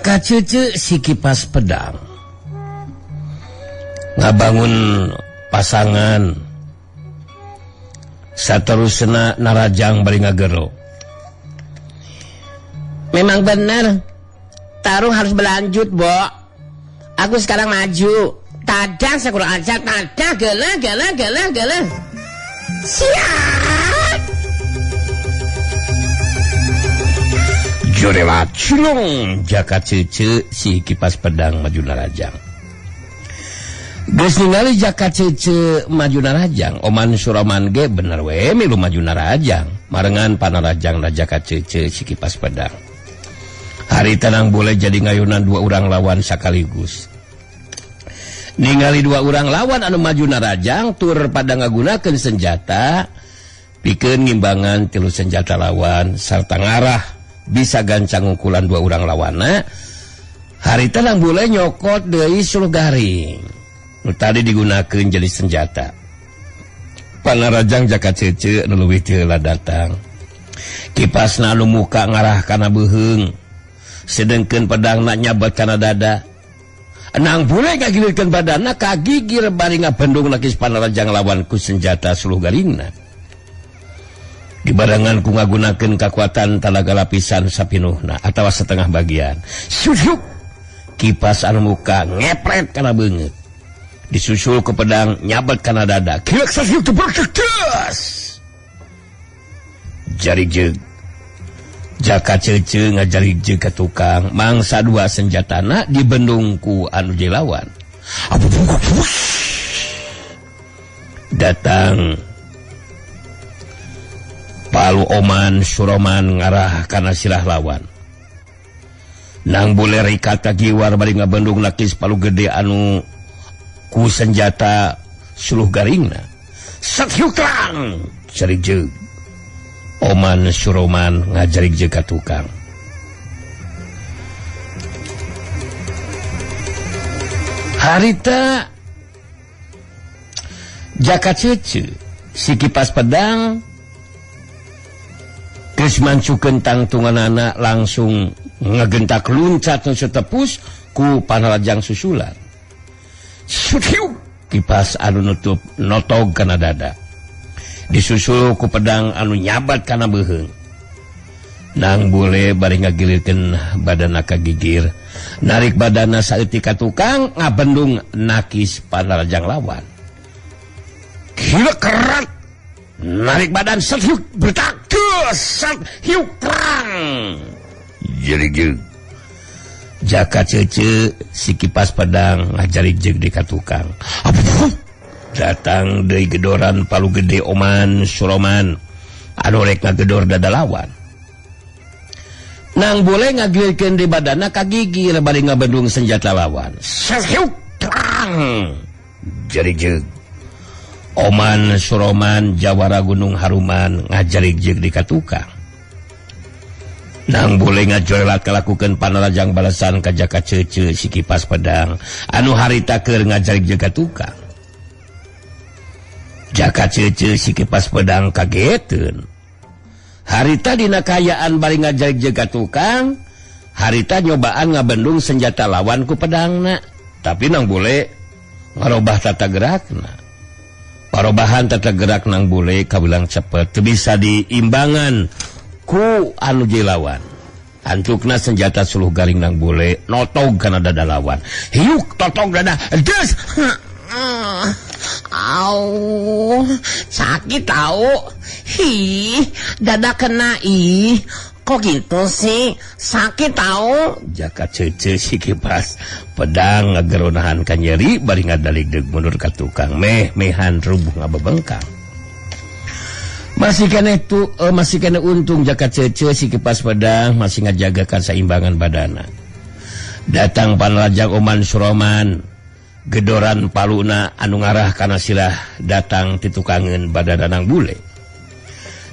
Jaka cece si kipas pedang ngabangun pasangan saterusna narajang bari ngagero. Memang benar tarung harus berlanjut, Bo. Aku sekarang maju. Tadang sekurang ajar, tadang gelah. Siap. Jorela cilong Jaka cece si kipas pedang maju narajang. Geus ningali Jaka cece maju narajang, Oman Suraman ge bener we milu maju narajang. Marengan panarajang na Jaka cece si kipas pedang. Hari tenang boleh jadi ngayunan dua orang lawan sekaligus. Ningali dua orang lawan anu maju narajang tur pada ngagunakeun senjata pikeun ngimbangan tilu senjata lawan sarta ngarah bisa gancang ukulan dua orang lawana. Hari tenang boleh nyokot deui suluh garing nu tadi digunakeun jadi senjata. Panarajang Jaka cece anu leuwih teu heula datang. Kipasna anu muka ngarah kana beuheung, sedengkeun pedangna nyabat kana dada. Nang boleh ngagilirkeun badanna kagigir bari ngabendung nakis panarajang lawan ku senjata suluh garingna. Dibarengan ku ngagunakeun kakuatan talaga lapisan sapinuhna atawa setengah bagian. Syuk kipas anu muka ngepret kana beungeut. Disusul ku pedang nyabat kana dada. Kilek sasyuk teberketes. Jari jeug. Jaka cece ngajari jeug ka tukang mangsa dua senjatana dibendung ku anu jelawan. Datang palu Oman Suroman ngarah kana silah lawan. Nang boleh rikata giwar bari ngabendung nakis palu gede anu ku senjata suluh garingna. Sakyuklang cari jeug. Oman Suroman ngajarik jeug ka tukang. Harita Jaka cece si kipas pedang geus mancukeun tangtunganana langsung ngagentak luncat nu tepus ku panarajang susulan. Syukiu kipas anu nutup notog kana dada. Disusul ku pedang anu nyabat kana beuheung. Nang boleh bari ngagilirkeun badanna ka gigir, narik badanna saeutik ka tukang ngabendung nakis panarajang lawan. Gila kerat narik badan sehiuk bertak hiuk perang. Jadi jeug Jaka cece si kipas pedang ngajari jeug di ka tukang. Datang deui gedoran palu gede Oman Suroman anu rek ngagedor dada lawan. Nang boleh ngagilirkeun di badanna ka gigir bari ngabendung senjata lawan. Sehiuk perang. Jadi jeug Oman Suroman jawara Gunung Haruman ngajarik jeug di ka tukang. Nang boleh ngajorelat kalakukeun panarajang balasan ka Jaka cece si kipas pedang anu harita keur ngajarik jeug ka tukang. Jaka cece si kipas pedang kageteun. Harita dina kayaan bari ngajarik jeug ka tukang, harita nyobaan ngabendung senjata lawan ku pedangna, tapi nang boleh ngarobah tata gerakna. Parobahan tata gerak nang boleh kabilang cepet teu bisa diimbangan ku anu jelawan. Antukna senjata suluh garing nang boleh notog kana dada lawan. Hiuk totog dada des. Au, sakit tau. Hi, dada kena ih. Kok gitu sih? Sakit tau. Jaka cece si kipas pedang ngageronahan ka nyeri bari ngadaligdeug mundur ka tukang mehan rubuh ngabebengkang. Masih kena untung Jaka cece si kipas pedang masih ngajagakan saimbangan badana. Datang panarajang Oman Suroman gedoran paluna anu ngarah kana silah datang titukangeun badana nang bule.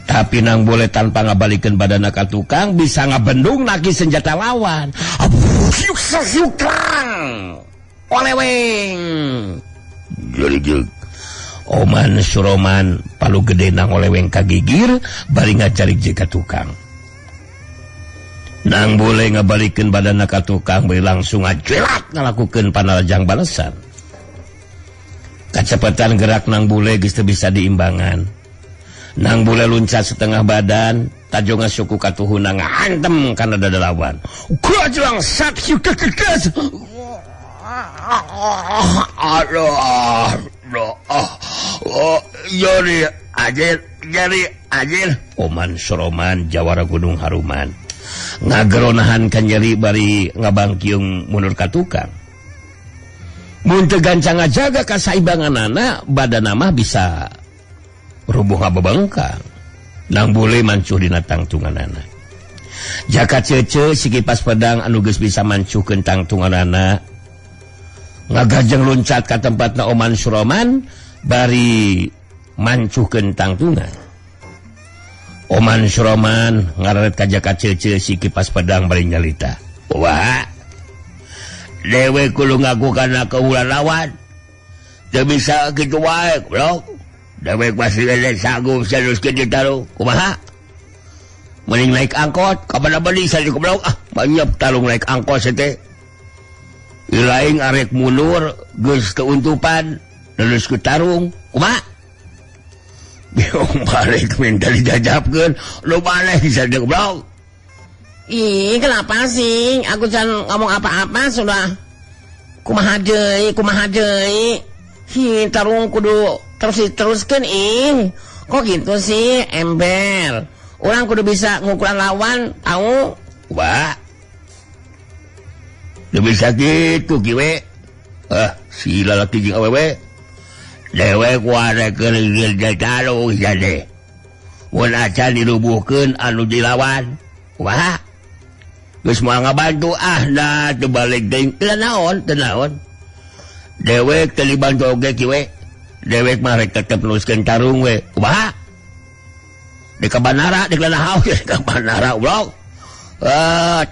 Tapi nang boleh tanpa ngabalikeun badana ka tukang bisa ngabendung nakis senjata lawan. Syuk oleweng. Jadi jeug Oman Suroman palu gede nang oleweng ka gigir bari ngajarik jeug ka tukang. Nang boleh ngabalikeun badanna ka tukang beuh langsung ngajelat ngalakukeun panarajang balesan. Kacepetan gerak Nang Bule geus teu bisa diimbangan. Nang Bule luncat setengah badan, tajong ngasuku katuhuna ngahantem kana dada lawan. Gajlang sak kekekas. Aduh. Jari ajir. Oman Suroman Jawara Gunung Haruman. Ngageronahan kan nyeri bari ngabangkiung mundur ka tukang. Mun teu gancang ngajaga ka saimbanganana badanna mah bisa rubuh ngabebengkang. Nang Bule mancuh dina tangtunganana. Jaka cece si kipas pedang anu geus bisa mancuhkeun tangtunganana ngagajeng loncat ka tempatna Oman Suroman bari mancuhkeun tangtungan. Oman Suroman ngararet ka jaka cece si kipas pedang bari nyalita. Wah, dewe kudu ngaku kana keulah lawan. Teu bisa kitu wae, blok. Dewe pasti ada sanggup saluskeun ditaruh. Kumaha? Mending naik angkot, ka bana-bani saja goblok. Banyak talung naik angkot teh. Ilaing arek mundur geus keuntupan, lulus ke tarung. Kumaha? Biung balik minta dijajapkeun, lu balik saja goblok. Ih, kenapa sih? Aku jangan ngomong apa-apa sudah. Kumaha deui? Hi, tarung kudu teruskeun ih. Kok gitu sih, ember. Orang kudu bisa ngukuran lawan, tahu? Wah. Teu bisa kitu kiwe. Si lalaki jeung awewe. Dewe kuarekeun ieu jatalu jade. Mun acan dirubuhkeun anu dilawan. Wah. Geus moal ngabantu nah teu balik deui. Teu naon. Dewek teu dibantu oge kiwe. Dewek mah rek tetep nuliskeun tarung we. Kumaha? Di kabanara, di Lanahaw, di kabanara, blok.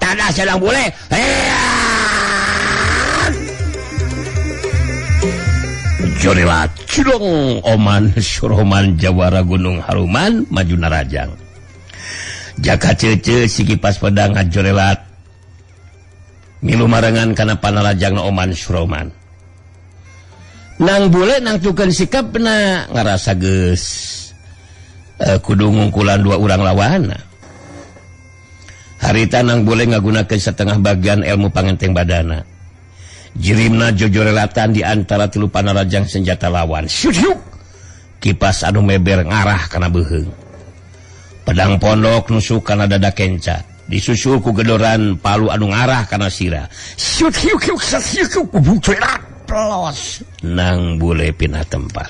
Tanah sedang boleh. Jorilat cilong Oman Suroman Jawara Gunung Haruman maju narajang. Jaka cece si kipas pedang ngajorelat milu marengan kana panarajang Oman Suroman. Nang Bule nang tukeun sikap na ngarasa geus kudu ngungkulan dua urang lawanna. Harita Nang Bule ngagunakeun setengah bagian ilmu pangenteng badana. Jirimna jojorelatan di antara tilu panarajang senjata lawan. Syuk! Kipas anu meber ngarah kana beuheung. Pedang pondok nusuk kana dada kenca. Disusul ku gedoran palu anu ngarah kana sira. Syuk! Pelos. Nang Bule pindah tempat.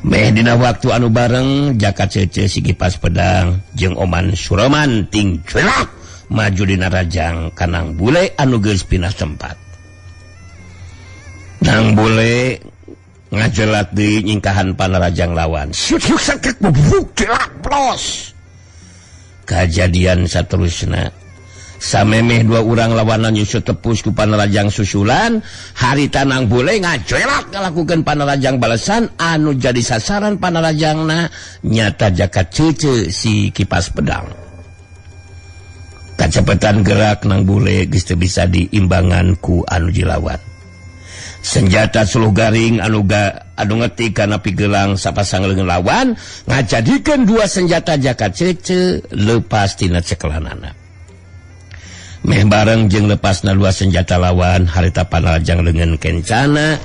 Meh dina waktu anu bareng Jaka cece si kipas pedang jeung Oman Suroman ting cuelak maju dina rajang ka Nang Bule anu geus pindah tempat. Nang Bule ngajelat deui nyingkahan panarajang lawan. Syuk sakit bubuk celak plos. Kajadian saterusna samemeh dua urang lawanan nyusut tepus ku panarajang susulan, harita Nang Bule ngajelat ngalakukeun panarajang balesan anu jadi sasaran panarajangna nyata Jaka cece si kipas pedang. Kacepetan gerak Nang Bule geus teu bisa diimbangan ku anu jilawan. Senjata suluh garing anu ngetik kana pigelang sapasang leungeun lawan ngajadikeun dua senjata Jaka cece leupas tina cekelanana. Meh bareng jeung lepasna dua senjata lawan harita panarajang leungeun kencana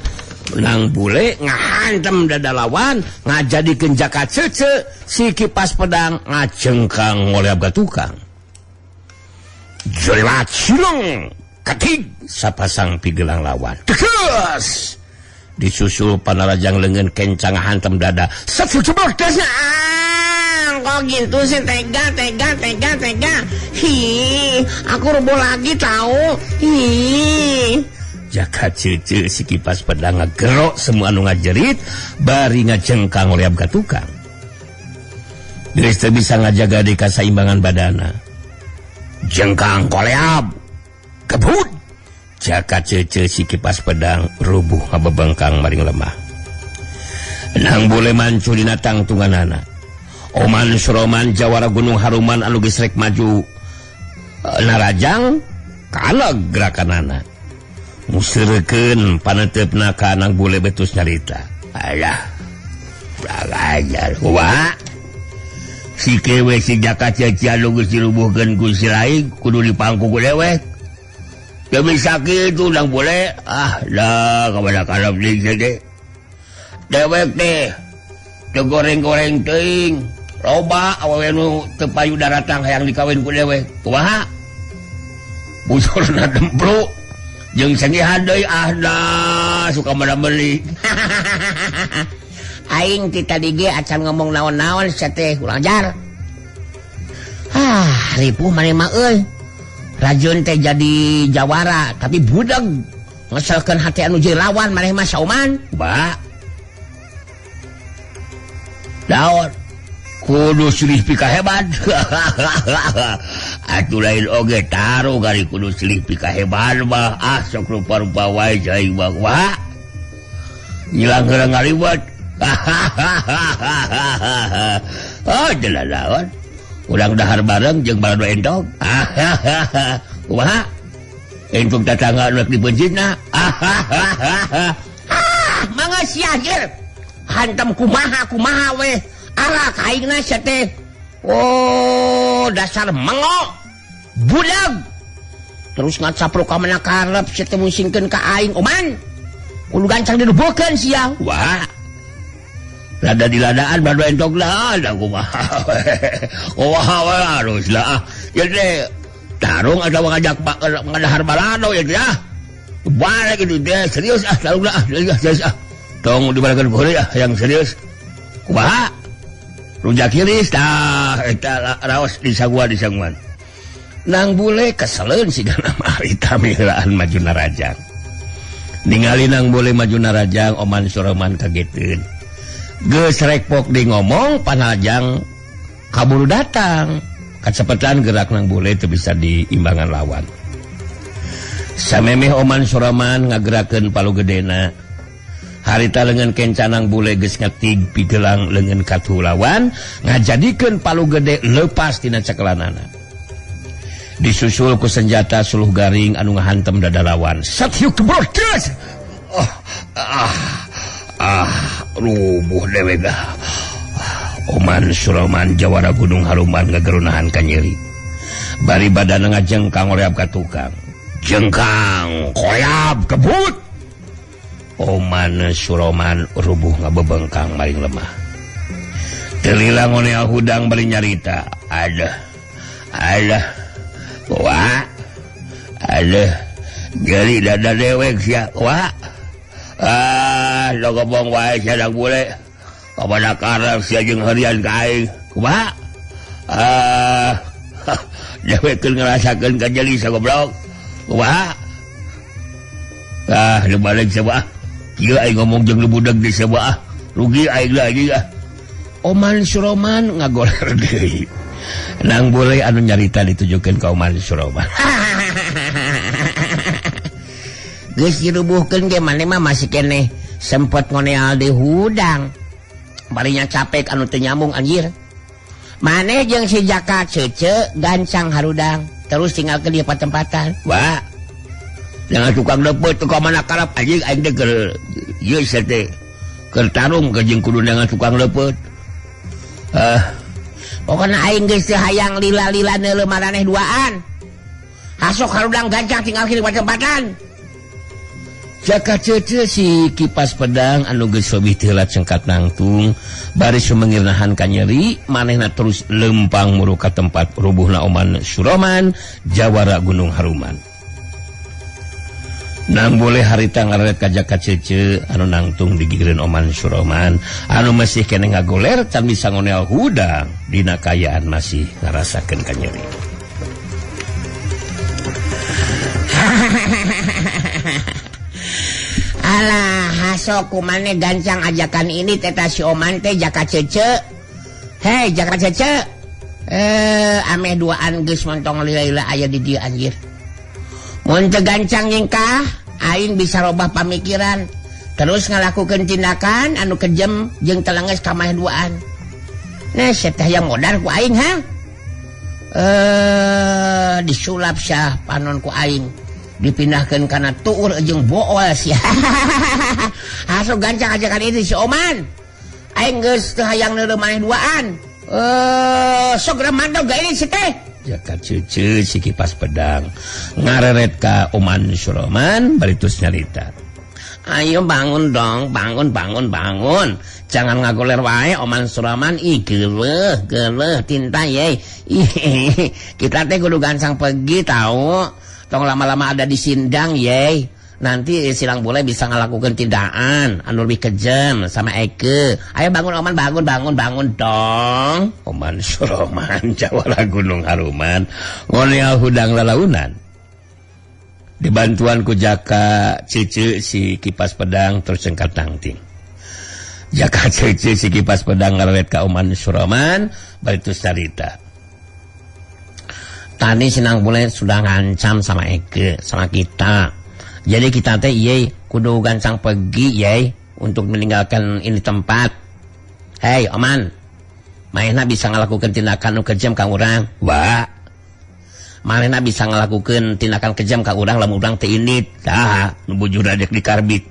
Nang Bule ngahantem dada lawan ngajadikeun Jaka cece si kipas pedang ngajengkang ngoleab ka tukang. Jolilat silong katig sapasang pigelang lawan. Tegas disusul panarajang leungeun kencang ngahantem dada. Satu jebak dasna. Kok gitu sih tega. Hi, aku rubuh lagi tahu. Hi. Jaka cece si kipas pedang ngagerok semua anu ngajerit bari ngajengkang oleab ka tukang. Geus teu bisa ngajaga di kasaimbangan badana. Jengkang koleab kebut. Jaka cece si kipas pedang rubuh ngabebengkang maring lemah. Nang Bule mancu dina tangtunganana. Oman Suroman Jawara Gunung Haruman anu geus rek maju Narajang kana gerakan anak musirkeun panetepna ka anak bule betus nyarita. Alah ajar wah si kewe si jaka caca lu geus dirubuhkeun ku si lain kudu dipangku ku dewek. Teu bisa kitu urang bule. Lah kabada kalap deui gede. Dewek teh teu goreng-goreng teuing. Loba awewe nu teu payu daratang hayang dikawin ku dewek. Kumaha? Busurna demplu jeung sengihan deui dah suka mana beli. Aing ti tadi ge acan ngomong naon-naon sia teh urang jar. Ripuh maneh mah euy. Rajun teh jadi jawara tapi budag ngeselkeun hati anu jadi lawan maneh mah sauman. Ba. Daon kudu silih pika hebat. Atuh lain oge taro kali kudu silih pika hebat mah. Sok rupa-rupa wae cai mah. Wah. Ngilang heurang ngalibet. Jelas lawan. Urang dahar bareng jeung balado entog. Kumaha? Entog tatangga rek dipeunjitna. Mangga sia jer. Hantam kumaha we. Alah kaingna sia teh. Oh, dasar mengo. Budag. Terus ngacapro ka mana karep sia teh musingkeun ka aing oman. Kudu gancang dirubuhkeun sia. Wah. Rada diladaan balado entog lah da kumaha. Harus lah. Jadi tarung atawa ngajak ngadahar balado ya teh. Balik itu teh serius tarung lah. Serius. Tong dibalakeun ku yang serius. Kumaha? Rujak iris tah eta raos disaguan. Nang bule keseleun sigana marita milaan Majuna Rajang. Ningali nang bule Majuna Rajang Oman Suroman kagetkeun. Geus rek pok di ngomong panajang kaburu datang. Kacepetan gerak nang bule teu bisa diimbangan lawan. Samemeh Oman Suroman ngagerakeun palu gedena. Harita leungeun kencanang bule geus ngetig pigelang leungeun katu lawan ngajadikeun palu gede leupas tina cekelanana. Disusul ku senjata suluh garing anu ngahantem dada lawan. Satyuk kebrokes. Rubuh dewek. Oman Suroman jawara Gunung Haruman ngagerunahan ka nyeri. Bari badanna ngajengkang oreab ka tukang. Jengkang, koyab, kebut. Oman Suroman rubuh ngabebengkang maring lemah. Telilang onea hudang bari nyarita. Aduh. Wah. Aduh. Jeri dada dewek sia. Wah. Lo ngomong wae sadang bule. Kabada karep sia jeung harian ka aing. Kumaha? Dewek keur ngarasakeun kajeli sa goblok. Kumaha? Nu balik sabah. Kieu aing ngomong jeung lu budak di sabah. Rugi aing lagi ah. Oman Suroman ngagoler deui. Nang bule anu nyarita ditujukeun ka Oman Suroman. Geus dirubuhkeun ge maneh mah masih keneh sempet ngoneal di hudang. Barinya capek anu teu nyambung anjir. Maneh jeung si Jaka Cece gancang harudang terus tinggalkeun di tempatan. Wah. Jangan tukang lepet tukang mana karap anjing aing teh keur ieu sia teh. Keur tarung ka jeung kudu dengan tukang lepet. Pokona aing geus teu hayang lila-lila neuleuh maraneh duaan. Hasok harudang gancang tinggalkeun di tempatan. Jaka Cece si kipas pedang anu geus leuwih teulat cengkat nangtung bari sumengirnahan ka nyeri manehna terus lempang muru ka tempat rubuhna Oman Suroman jawara Gunung Haruman. Nang boleh harita ngaret ka Jaka Cece anu nangtung digigireun Oman Suroman anu masih keneh ngagoler can bisa ngoneal hudang dina kayaan masih ngarasakeun ka nyeri. Alah, hasok kumane gancang ajakan ini teta si Oman teh Jaka Cece. Hei Jaka Cece. Ameh duaan geus montong lila-lila aya di dieu anjir. Mun teu gancang nyengkah, aing bisa robah pamikiran. Terus ngalakukeun tindakan anu kejem jeung telenges ka mah duaan. Nah, sia teh yang modar ku aing ha. disulap syah panon ku aing dipindahkan karena tuur jeung boos ya. Hasuk gancang aja kan itu si Oman. Aing geus teu hayang neureum maneh duaan. Sok remandog ga ini si teh. Jaka cece si Kipas Pedang ngareret ka Oman Suroman baritus nyarita. Ayo bangun dong, bangun. Jangan ngagoler wae Oman Suroman. Ih geuleuh tinta ye. Kita teh kudu gancang pergi tahu. Tong lama-lama ada di sindang ye. Nanti silang boleh bisa ngelakukan tindakan anu lebih kejam sama Eke. Ayo bangun Oman, bangun dong. Oman Suroman jawara Gunung Haruman ngoneal hudang lalaunan. Dibantuan ku Jaka Cece si Kipas Pedang terus cengkat tangting. Jaka Cece si Kipas Pedang ngareret ka Oman Suroman baritus carita. Tadi sinang boleh sudah ngancam sama Eke, sama kita. Jadi kita teh iye kudu gancang pergi ye untuk meninggalkan ini tempat. Hei Oman, manehna bisa ngelakukan tindakan nu kejam ka urang. Wah. Manehna bisa ngelakukan tindakan kejam ka urang lamun urang teh indit. Tah, nu bujur adek di karbit.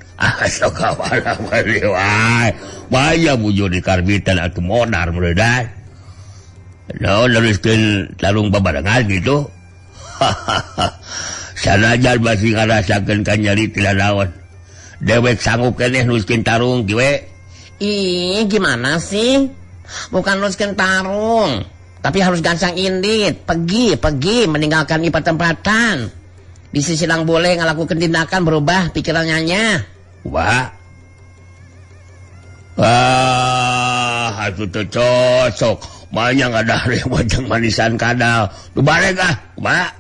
Sok kawana bari wae. Baya bujur di karbitan atuh modar meureudai. Naon neruskeun tarung babarengan gitu. Sanajan masih ngarasakeun ka nyeri tila naon. Dewek sanggup keneh nuskeun tarung kiwe. Ih, gimana sih? Bukan nuskeun tarung, tapi harus gancang indit, pergi meninggalkan ipa tempatan. Di sisi lang boleh ngelakukan tindakan berubah pikirannya. Wah. Atuh teu cocok. Banyak ada wajang manisan kadal. Tu bareng Wah.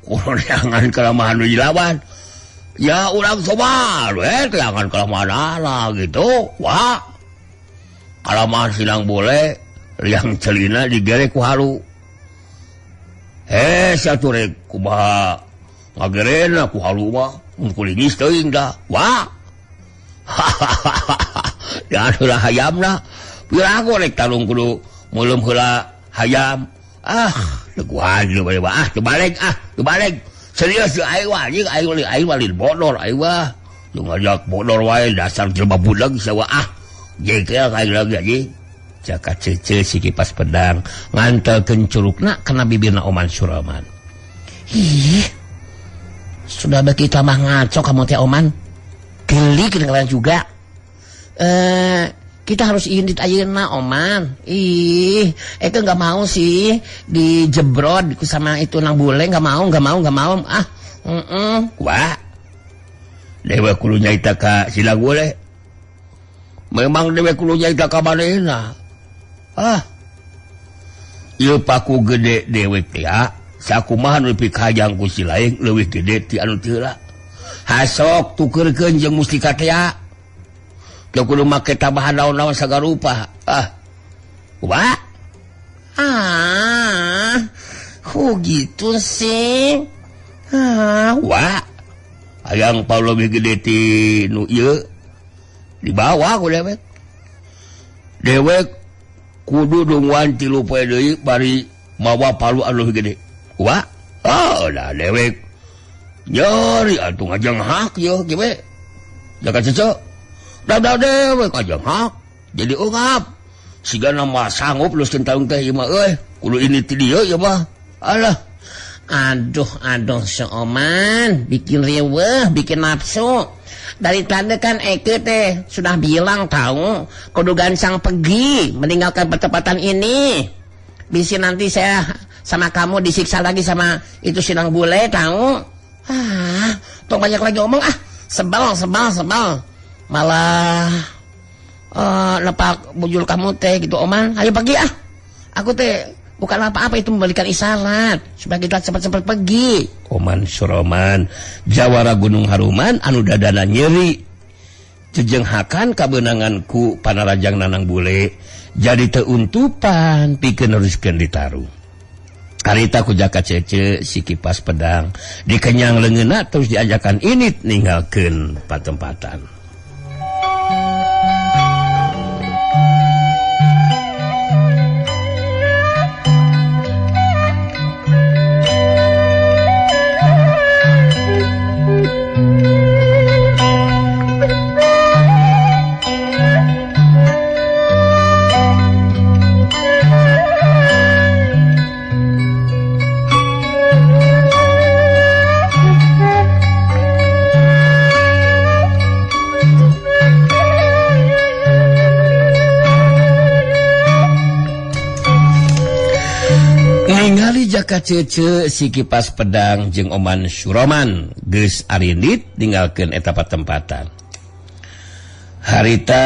Kurang jangan kelemahan dilawan. Ya urang sobar, jangan kelemahan lah gitu. Wah. Kelemahan silang boleh, yang celina digerek ku halu. Satu rek kumaha ngagerena ku halu mah, kulingis teuing dah. Wah. Dan heula hayamna. Pira aku rek talung kudu mulum heula hayam. Teguhan lu balik terbalik. Serius aing wah aing walin bodor aing wah. Lu ngajak bodor wae dasar jelema budak sawa jengkel kayak lagi aja. Jaka Cece si Kipas Pedang ngantelkeun curugna kana bibirna Oman Suroman. Ih. Sudah begitu mah ngaco kamu teh Oman. Geli kedengaran juga. Kita harus indit ayeuna Oman. Ih, Eke nggak mau sih dijebrod sama itu nang bule, nggak mau. Wah, dewa kudu nyaita ka silang bule. Memang dewa kudu nyaita ka manehna. Ieu paku gede dewek teh sakumaha nu nepi ka hayang ku si laeng leuwih gede ti anu teu heula. Hasok tukeurkeun jeung mustika teh. Teu kudu make tambahan naon-naon sagarupa. Wah. Gitu sih. Wah. Hayang palu lebih gede ti nu ieu. Dibawa ku dewek. Dewek kudu dungwan 3 poe deui bari mawa palu anu lebih gede. Wah. Dah dewek. Nyeri atuh ngajeng hak ye kieu. Jaka Cece. Dah dewek aja hak. Jadi ungap. Siga nama sanggup luskeun taung teh ieu mah euy. Kudu ini ti dieu ya mah. Alah. Aduh si Oman bikin riweuh, bikin nafsu. Dari tanda kan Eke teh sudah bilang tahu kudu gancang pergi meninggalkan pertempatan ini. Bisa nanti saya sama kamu disiksa lagi sama itu sinang bule tahu. Tong banyak lagi ngomong sebel. Malah lepak bujul kamu teh gitu Oman. Ayo pergi Aku teh bukan apa-apa itu memberikan isyarat supaya kita cepat-cepat pergi. Oman Suroman jawara Gunung Haruman anu dadana nyeri. Jejenghakan kabenanganku panarajang nanang bule jadi teuntupan pikeun neruskeun ditarung. Karita ku Jaka Cece si Kipas Pedang dikenyang leungeunna terus diajakan init ninggalkeun patempatan. Rajaka cece si kipas pedang jeung Oman Suroman geus arindit tinggalkeun eta patempatan. Harita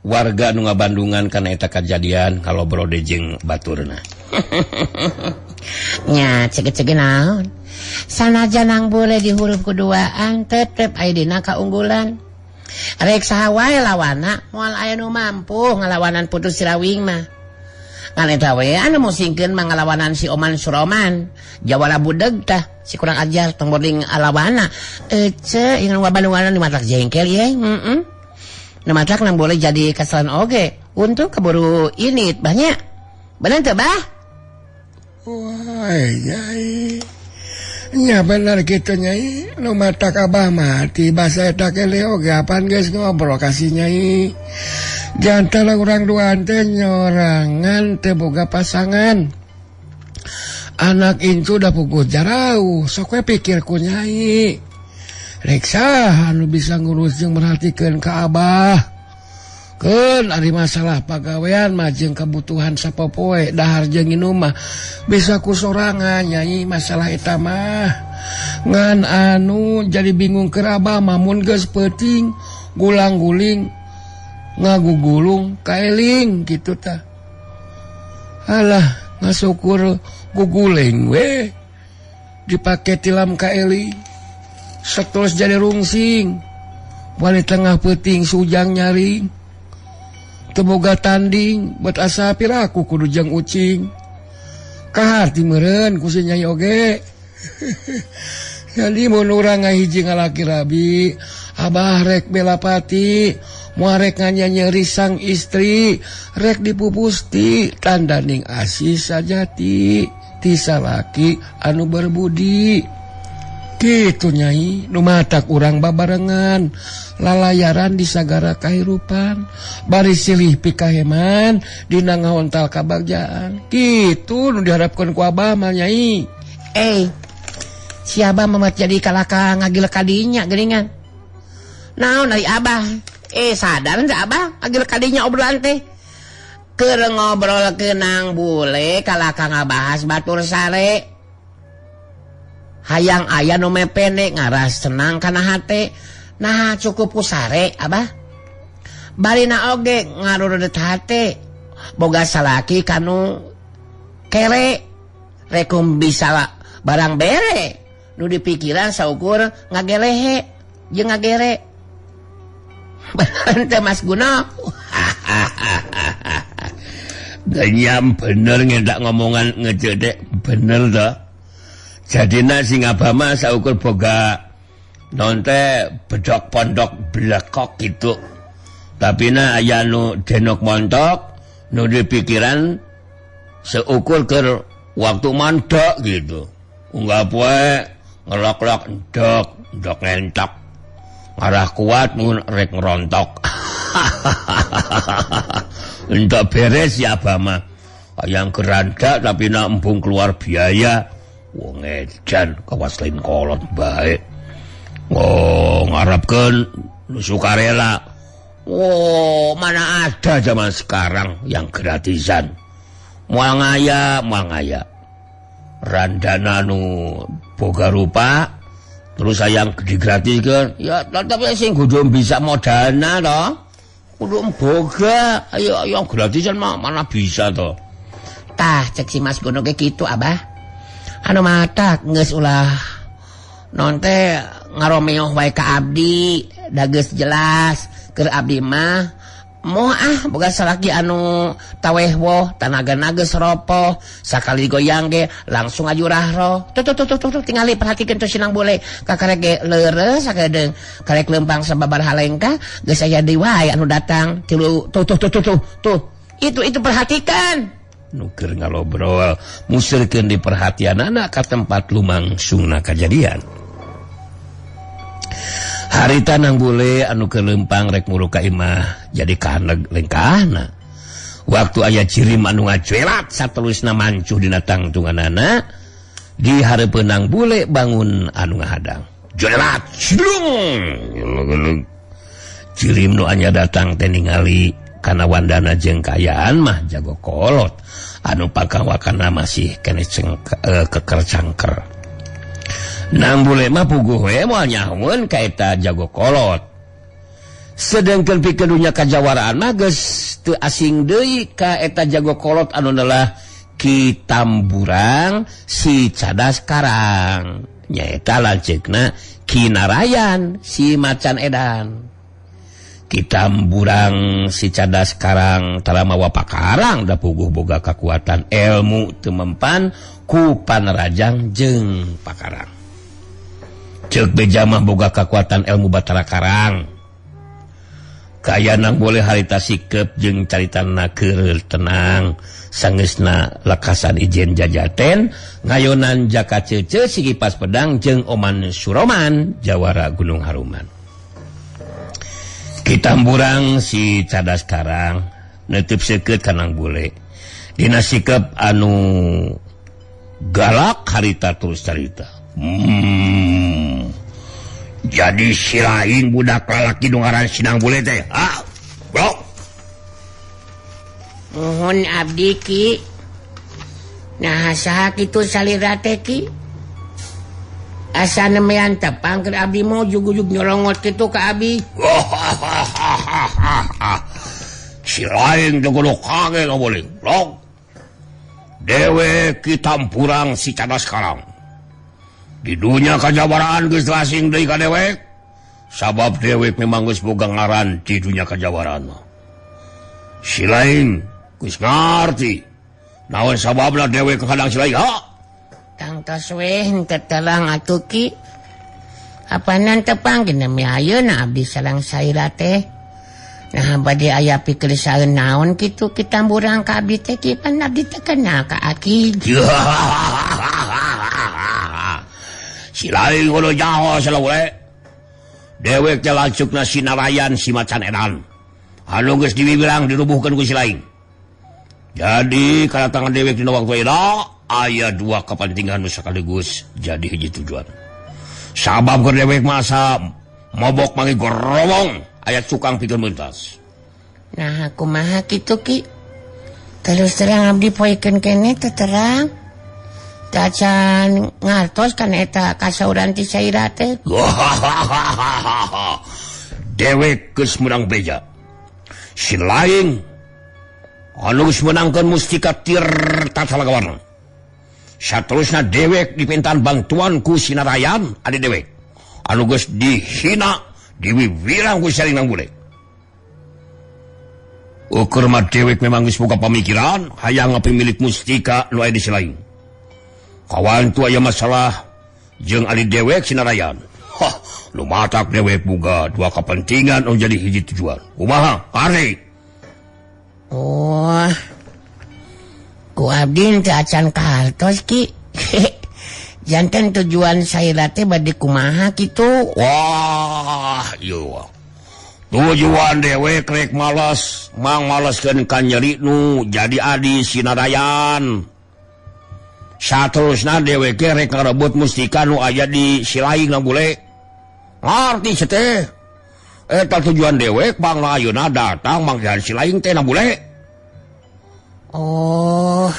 warga nu ngabandungan kana eta kajadian kalau brode jeung baturna. Nya cege-cege naon? Sanajan nang boleh di huruf keduaan tetep aya dina kaunggulan. Rek saha wae lawana moal aya nu mampu ngalawanan Putu Sirawing mah. Ngan eta we anu musingkeun mangalawanan si Oman Suroman. Jawala budeg tah si kurang ajar tong boarding alawana. Ece ingan wabandungan di matak jengkel ye. Na matak nang boleh jadi kesalahan oge untuk keburu init banyak. Bener teu bah? Wah, Nyai. Nya bener gitu Nyai. Nu matak Abah mati basa eta kele oge apaan geus ngobrol kasih Nyai. Jantara urang duaan teh nyorangan teu boga pasangan. Anak incu da puguh jarau, sok we pikir ku Nyai. Rek saha nu bisa ngurus jeung merhatikeun ka Abah. Keun ari masalah pagawean mah jeung kebutuhan sapopoe dahar jeung inum mah bisa ku sorangan Nyai masalah eta mah. Ngan anu jadi bingung keur Abah mah mun geus peuting gulang-guling ngagugulung kaeling gitu tah. Alah ngasukur guguleng we dipake tilam kaeling seterus jadi rungsing balik tengah peuting sujang nyaring teboga tanding buat asa piraku kudu jang ucing kahar timeureun ku si Nyai oge. Jadi mun urang ngahiji ngalaki rabi Abah rek bela pati muarek nganyanya sang istri rek dipupusti tandaning asih sajati ti salaki anu berbudi kitu Nyai. Nu matak urang babarengan lalayaran di sagara kahirupan bari silih pikaheman dina ngaontal kabagjaan kitu nu diharapkeun ku Abah mah Nyai. Si Abah mamat jadi kalaka ngagil kadinya geuningan. Naon ari Abah? Sadar teu Abah ngagil kadinya obrolan teh? Keur ngobrol keunang bule kalaka ngabahas batur sare. Hayang aya nu mepene ngaras senang kana hate. Nah cukup ku sare Abah. Barina oge ngaruredet hate. Boga salaki kanu kere. Rekum bisa barang bere. Nu dipikiran saukur ngagelehe jeung ngagere. Bener teh Mas Guno. Ganyam bener ngendak ngomongan ngecedek bener toh. Jadina sing Abah mah saukur boga nonte bedok pondok blekok gitu. Tapi na aya nu denok montok nu dipikiran seukur keur waktu mandok gitu. Unggah poe ngelok-lok ndok ngentok. Arah kuat mun rek ngerontok. Entak beres ya Abah mah. Yang geranda tapi nak embung keluar biaya. Wong edan kawas lain kolot bae. Ngarapkeun sukarela. Mana ada zaman sekarang yang gratisan. Moal ngaya. Randana nu boga rupa terus sayang digratiskeun ya tapi sing kudu bisa modalna toh kudu boga ayo yang gratisan mah mana bisa toh tah cek si Mas Gono ge kitu Abah anu matak geus ulah non teh ngaromeoh wae ka abdi da geus jelas keur abdi mah moh boga salaki anu tawehwoh tanaga geus ropoh sakali goyang ge langsung ajurah roh tuh tingali perhatikeun tuh sinang bole kakarek ge leureus sakedeung karek lempang sababar halengka geus aya deui wae anu datang tilu tuh itu perhatikan nu keur ngalobrol musirkeun di perhatianana ka tempat lumangsungna kajadian. Harita nang bule anu kelempang rek muru ka imah jadi kahaneg lengkahna. Waktu aya cirim anu ngacuelat satelusna mancuh dina tangtunganana di hareupeun nang bule bangun anu ngahadang. Joelat, slung. Cirim nu anya datang teh ningali karena wandana jeung kayaan mah jago kolot anu pakawakana masih kene keker cangker. Nang bule mah puguh we moal nyahoeun ka eta jago kolot. Sedengkeun pikeun dunya kajawaraan mah geus teu asing deui ka eta jago kolot anu adalah Ki Tamburang si Cadas Karang. Nyaeta lanceukna Ki Narayan si Macan Edan. Ki Tamburang si Cadas Karang tara mawa pakarang da puguh boga kakuatan ilmu teu mempan ku Panerajang jeung pakarang. Ceuk beja mah boga kakuatan ilmu Batara Karang. Kayanang boleh harita sikep jeung caritanna keur tenang sangeusna lekasan ijen jajaten ngayonan Jaka Cece si Kipas Pedang jeung Oman Suroman jawara Gunung Haruman. Ki Tamburang si Cadas Karang neuteub seukeut ka nang bule dina sikep anu galak harita terus carita. Jadi si lain budak lalaki nu ngaran Sinang Bule teh. Bro. Mohon abdi Ki. Nah saha kitu salira teh Ki? Asa nemean tepang ke abdi mau jug-jug nyolongot kitu ka abdi. Si lain jogodo kage ka boleh. Bro. Dewe Ki Tamburang si Cadas Karang. Di dunia kajawaraan geus asing deui ka dewek. Sabab dewek memang geus boga ngaran di dunia kajawaraan. Si lain geus ngarti naon sababna dewek kadang si lain. Tang tos we henteu telang atuh Ki. Apanan tepang gina mi ayeuna abdi sareng saira teh. Nah bade aya pikeun saeun naon kitu Ki Tamburang ka abdi teh Ki pan abdi teh kenal ka Aki. Si lain kudu nyaho salah bule. Dewek teh lancukna si Narayan si Macan Edan. Anu geus dibilang dirubuhkeun ku si lain. Jadi kadatangan dewek dina waktu eta aya dua kapentingan nu sakaligus jadi hiji tujuan. Sabab keur dewek masa mabok mangi gorowong aya cukang pikeun meuntas. Nah kumaha kitu Ki? Terus terang abdi poekeun keneh teu terang. Tacan ngartos kan eta kasauran ti saira teh. Dewek geus menang beja. Si lain anu geus menangkeun mustika tirta salagawarna. Saterusna dewek dipintan bantuan ku si Narayan adi dewek. Anu geus dihina diwiwirang ku saling nang bule. Ukur mah dewek memang geus boga pamikiran hayang ngapimilik mustika nu aya di si lain. Kawan tu aya masalah jeung ari dewek si Narayan. Lumatak dewek boga dua kepentingan anu jadi hiji tujuan. Kumaha? Kari. Oh. Ku abdi teh acan kahartos Ki. Janten tujuan saira teh bade kumaha kitu? Wah, ieu. Tujuan dewek rek males, mang maleskeun ka nyeri nu jadi adi si Narayan. Saterusna dewek rek ngarebut mustika nu aya di si lain nang bule. Ngarti teh. Eta tujuan dewek bangna ayeuna datang manggihan si lain teh nang bule. Oh.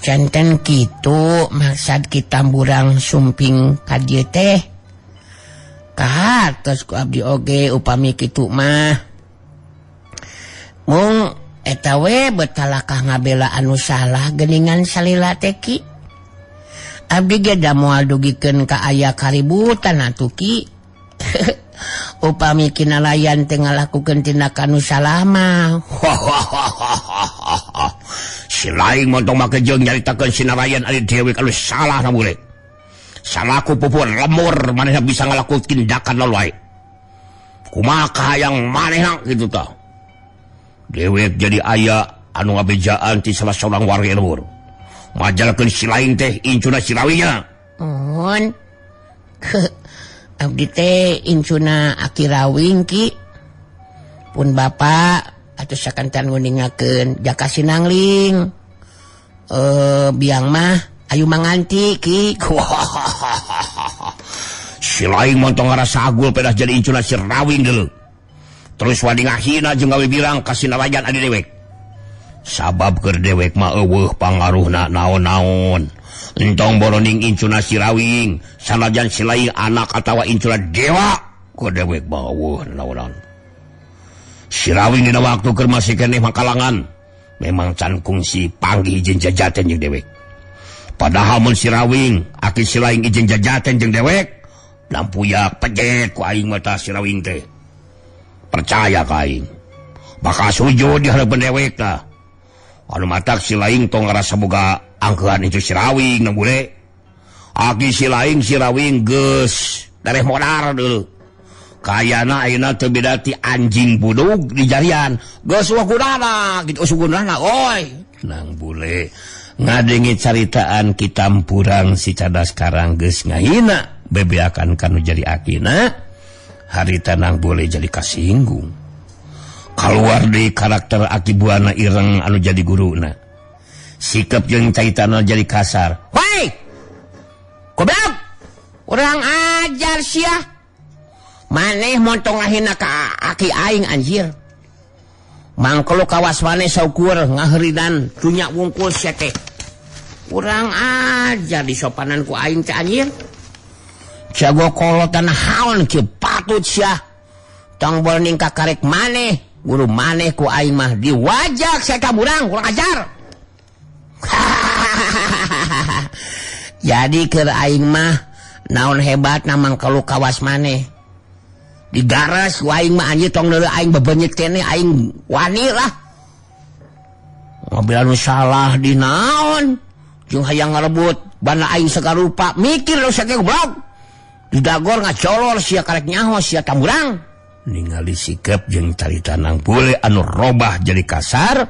Janten kitu maksud Ki Tamburang sumping ka dieu teh. Kahartos ku abdi oge upami kitu mah. Mung eta we betalakah ngabela anu salah geuningan salila teh Ki. Abdi ge da moal dugikeun ka aya kaributan atuh Ki. Upami Ki Narayan teh ngalakukeun tindakan anu salah mah. Si lain montong make jeung nyaritakeun si Narayan ari dewek anu salah na bule. Salaku pupuan lemur manehna bisa ngalakukeun tindakan lalu wae. Kumaha kahayang manehna kitu tah. Dewek jadi aya anu ngabejaan ti salah seorang warga luhur. Majalkeun si lain teh incuna si rawinya. Mohon. Abdi teh incuna Aki Rawing Ki. Pun bapak atuh sakantan nguningakeun Jaka Sinangling. Biang mah ayu manganti Ki. Si lain montong ngarasa agul pedah jadi incuna si Rawing deuleu. terus wani ngahina jeung gawe birang ka sinarajan adi dewek. Sabab keur dewek mah eueuh pangaruhna naon-naon. Entong boroning incuna Sirawing, sanajan silaing anak atawa incuna dewa, ku dewek mah eueuh naon-naon. Sirawing dina waktu keur masih keneh makalangan, memang can kungsi panggih jeung jajaten jeung dewek. Padahal mun Sirawing aki silaing ijeng jajaten jeung dewek, lampuyak pejet ku aing mata Sirawing teh. Percaya ka aing, bakal sujud di hareupeun dewek tah. Anu matak silaing tong ngarasa boga angkeun itu Sirawing na bule. Aki silaing Sirawing geus dareh modar deuleu. Kayana ayeuna teu beda ti anjing budug di jarian, geus wakudana kitu usuguna oi. Nang bule ngadenge caritaan kitamburang si cadas karang geus ngahina bebeakan kanu jadi akina, harita nang boleh jadi kasinggung. Kaluar di karakter aki buana ireng anu jadi guruna, sikap jeung caitana jadi kasar. Woi, goblok, urang ajar sia, maneh montong ngahina ka aki aing anjir. Mangkolo kawas maneh saukur ngaheridan dunya wungkul sia teh. Urang aja disopanan ku aing teh anjir. Jago kolotan haon kieu patut sia. Tong bolning kakarek maneh, guru maneh ku aing mah diwajak saya kamurang kurang ajar. Jadi keur aing mah naon hebatna mangkolo kawas maneh. Digaras ku aing mah anjir tong deuleu aing bebenyet keneh aing wani lah. Mobil anu salah di naon? Jeung hayang ngarebut bana aing sagarupa mikir lu sakit goblok. Didagor ngacolor sia karek nyaho sia tamurang. Ningali sikap jeung carita nang bule anu robah jadi kasar.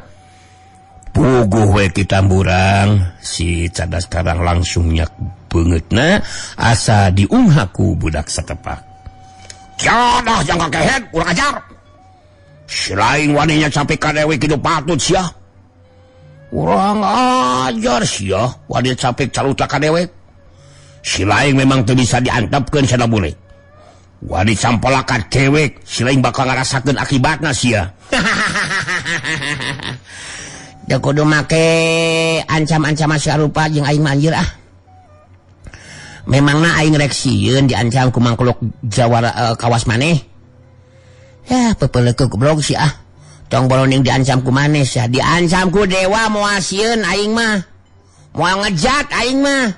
Puguh we kitamburang si cadas karang langsung nyak beungeutna asa diunghaku budak satepak. Jadah jang kakehet kurang ajar. Silaing waninya sampai ka dewe kitu patut sia. Kurang ajar sia, wani sampai caruta ka dewek. Silaing memang teu bisa diantepkeun sana bule. Wani sampala ka dewek, silaing bakal ngarasakeun akibatna sia. Da kudu make ancam-ancaman sarupa jeung aing mah anjir ah. Memangna aing rek sieun diancam ku mangkuluk jawara kawas maneh. Ya, pepeleuk goblok si ah. Tong boloning diancam ku maneh sia, diancam ku dewa moal sieun aing mah. Moal ngejat aing mah.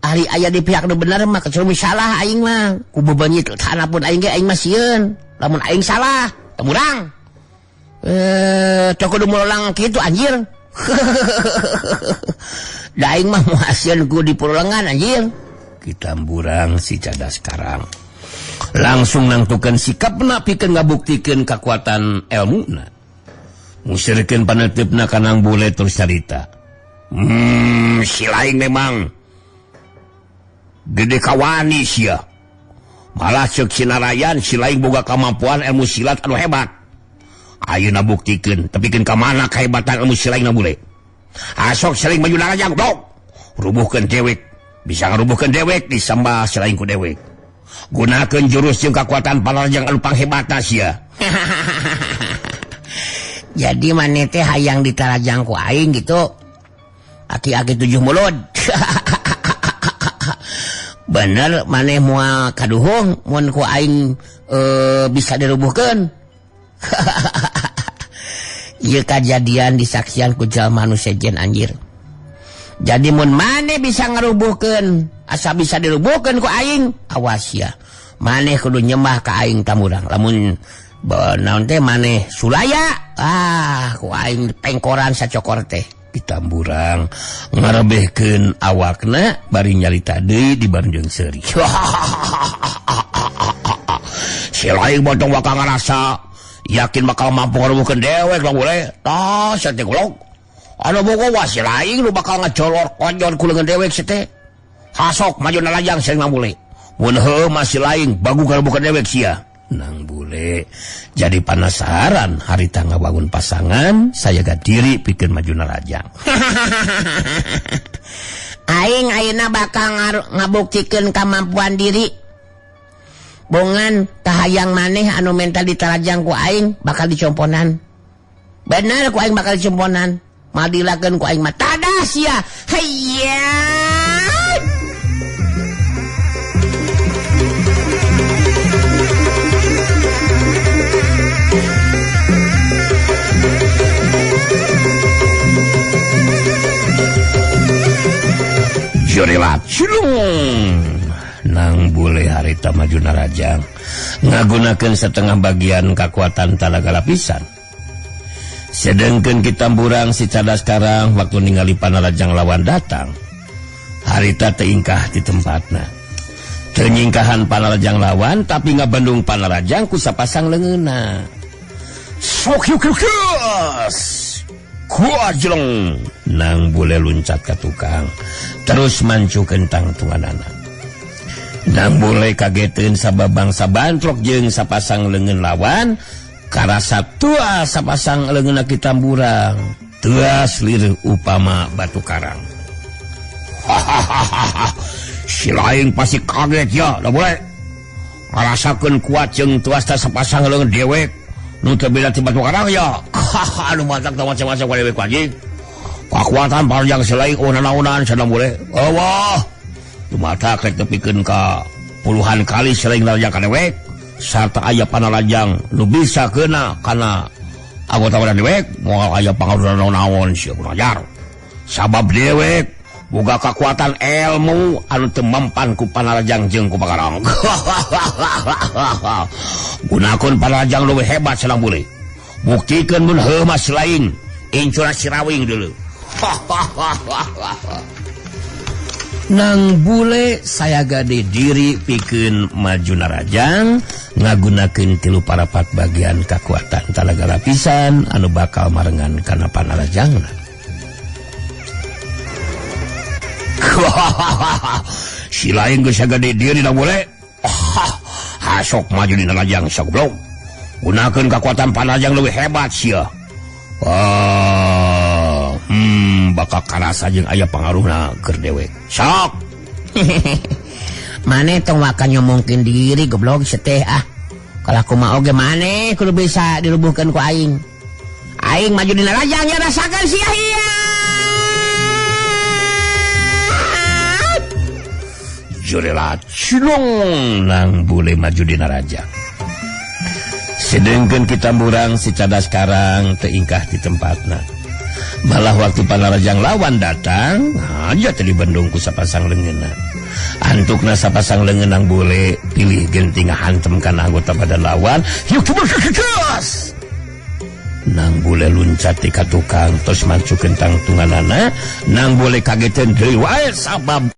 Ari aya di pihak nu bener mah kecuali salah aing mah. Ku bebenyit hanapun aing ge aing mah sieun. Lamun aing salah, temurang. Teu kudu mulang kitu anjir. Da aing mah moal sieun ku di pulengan anjir. Kitamburang si cadas karang langsung nangtukeun sikapna pikeun ngabuktikeun kakuatan elmuna. Musirkeun paneutupna ka nang bule terus carita. Silaing memang gede kawani sia. Malah ceuk sinarayan silaing boga kamampuan ilmu silat anu hebat. Ayeuna buktikeun tepikeun ka mana kahebatan ilmu silaingna bule. Asok silaing maju narajang dok. Rubuhkeun dewek, bisa ngarubuhkeun dewek disambah silaing ku dewek. Gunakeun jurus jeung kakuatan panarajang anu panghebatna sia. Jadi maneh teh hayang ditarajang ku aing gitu. Aki-aki 7 mulut. Bener maneh moal kaduhung mun ku aing bisa dirubuhkeun. Ieu kajadian disaksian ku jalma anu sejen anjir. Jadi mun maneh bisa ngarubuhkeun, asa bisa dirubuhkeun ku aing, awas ya. Maneh kudu nyembah ka aing tamurang. Lamun naon teh maneh sulaya, ku aing pengkoran sacokor teh. Kitamburang ngarebehkeun awakna bari nyarita deui di Bandung Seuri. Silaing botong bakal ngarasa yakin bakal mampu ngarubuhkeun dewek lah boleh. Tah sia teh golok. Anu boga wasi laing lu bakal ngacolor konjon ku leungeun dewek sia teh. Hasok maju nalajang sing bule. Mun heuh masih laing bagu kalau bukan dewek sia. Nang bule jadi penasaran harita ngabangun pasangan, saya gak diri pikeun maju nalajang. Aing ayeuna bakal ngabuktikeun kemampuan diri. bongan tahayang maneh anu mental ditarajang ku aing bakal dicomponan. Bener ku aing bakal dicomponan. Madilakeun ku aing mah tadas ya. Hayya. Jurilat cilung nang bule harita Majuna Rajang ngagunakeun setengah bagian kekuatan talaga lapisan. Sedengkeun kita burang si cadas karang waktu ningali Panarajang lawan datang. Harita teingkah di tempatna. Tenyingkahan Panarajang lawan tapi ngabandung Panarajang ku sapasang leungeunna. Sok yuk kuajleng nang bule luncat ke tukang terus mancu kentang tunganana. Nang bule kageteun sababang sabantrok jeung sapasang leungeun lawan karasa tua sapasang leungeunna kita burang teas lieuh upama batu karang. Si lain pasti kaget ya da bule ngarasakeun kuat jeung tuas ta sapasang leungeun dewek nu teu beda ti batu karang ya. Anu matak teh macam-macam ka dewek anjing. Kakuatan Panarajang selain naon-naonan cenah bule. Wah. Nu matak rek tepikeun ka puluhan kali selain Panarajang ka dewek sarta aya Panarajang nu bisa keuna kana anggota badan dewek moal aya pangaruh naon-naon sia kunajar. Sabab dewek boga kekuatan ilmu anu teu mempan ku Panarajang jeung ku Pakarang. Gunakeun Panarajang leuwih hebat cenah bule. Buktikeun mun heuh mah lain incuna sirawing deuleu. Nang bule saya gade diri pikeun Majuna Rajang ngagunakeun 3/4 bagian kekuatan talaga lapisan anu bakal marengan kana Panarajangna. Si lain geus sagade diri da bule. Hasok maju dina Rajang sagoblok. Gunakeun kekuatan Panarajang leuwih hebat sia. Bakal karasa jeung aya pangaruhna keur dewek. Sok. Maneh tong waka nyomongkeun diri goblok seteh ah. Kalau kumaha oge maneh kudu bisa dirubuhkeun ku aing. Aing maju dina Rajang ya rasakeun sia ieu. Jurela cilung nang bule maju dina Rajang. Sedengkeun kita burang si cadas karang teingkah di tempatna. Malah waktu Panarajang lawan datang aja tadi Bandung ku sapasang leungeunna. Antukna sapasang leungeunang bule pilih genting ngahantem kana anggota badan lawan. Yuk coba kekas. Nang bule luncat ti ka tukang tos mancu kentang tunganana. Nang bule kageteun deui wae sabab